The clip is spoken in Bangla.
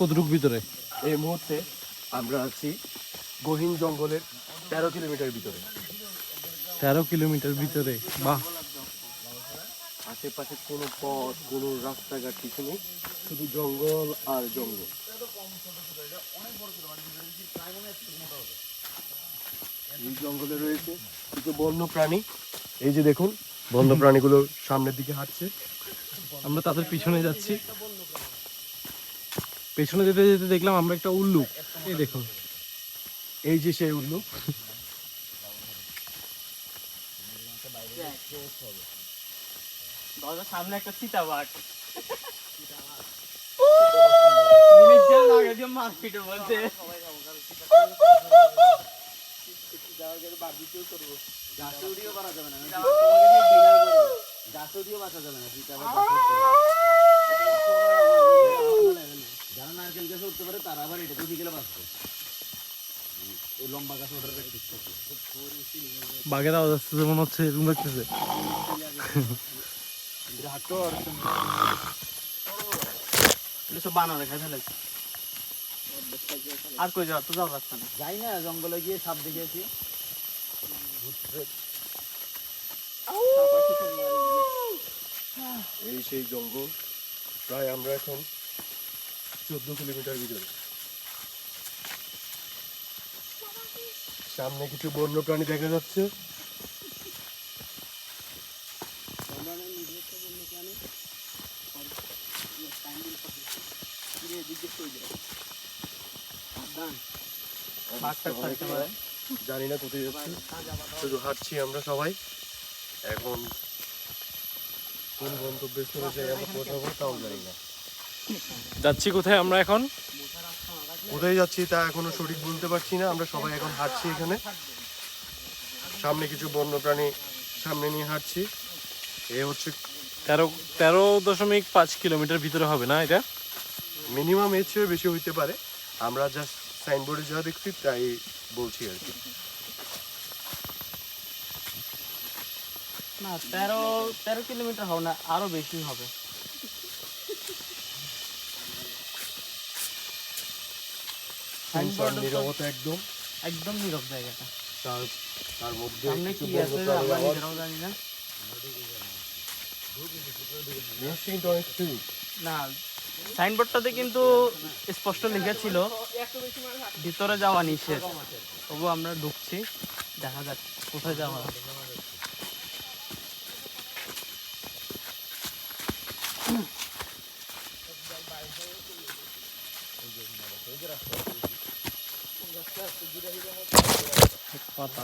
কতটুক ভিতরে? এই মুহূর্তে আমরা আছি গহীন জঙ্গলের 13 কিলোমিটার ভিতরে। 13 কিলোমিটার ভিতরে, বাহ। আশেপাশে কোনো পথ, কোনো রাস্তাঘাট কিছু নেই, শুধু জঙ্গল আর জঙ্গল। এই জঙ্গলে রয়েছে কিছু বন্য প্রাণী। এই যে দেখুন, বন্য প্রাণীগুলো সামনের দিকে হাঁটছে। আমরা তাদের পিছনে যাচ্ছি। পেছনে যেতে যেতে দেখলাম আমরা একটা উল্লুক। এই দেখুন, এই যে সেই উল্লুক। সামনে একটা চিতাবাঘ। মারপিটে বলতে যারা নারকেল গাছে উঠতে পারে তারা আবার এটা দুটি গেলে বাঁচবে। এই লম্বা গাছ ওঠার বাঘের আওয়াজ আসছে, যেমন হচ্ছে এরকম দেখতেছে। বানা রেখা ফেলে আর কই যাওয়া তো যাওয়া যাচ্ছে না। যাই না, জঙ্গলে গিয়ে সাপ দেখেছি। এই সেই জঙ্গল। প্রায় আমরা এখন 14 কিলোমিটার ভিতরে। সামনে কিছু বন্য প্রাণী দেখা যাচ্ছে। জানি না কোথায় যাচ্ছি, শুধু হাঁটছি আমরা সবাই। এখন কোন গন্তব্যস্থলে যাই আমরা পৌঁছাবো তাও জানি না। যাচ্ছি কোথায় আমরা এখন? কোথায় যাচ্ছি তা এখনো সঠিক বলতে পারছি না। আমরা সবাই এখন হাঁটছি এখানে। সামনে কিছু বন্য প্রাণী সামনে নিয়ে হাঁটছি। এ হচ্ছে 13.5 কিলোমিটার ভিতরে হবে না এটা? মিনিমাম এর চেয়ে বেশি হইতে পারে। আমরা জাস্ট সাইনবোর্ডে যা দেখছি তাই বলছি আর কি। না 13 কিলোমিটার হবে না, আরো বেশি হবে। নীরবতা একদম একদম নীরব জায়গাটা। তার মধ্যে সামনে কিছু কি বন্য আছে প্রাণীর আমরা আওয়াজ। নিজেরাও জানি না। ইনস্টিংক্ট অনেক স্থির। না, সাইনবোর্ডটাতে কিন্তু স্পষ্ট লেখা ছিল ভিতরে যাওয়া নিষেধ। তবু আমরা ঢুকছি, দেখা যাক কোথায় যাওয়া। পাতা।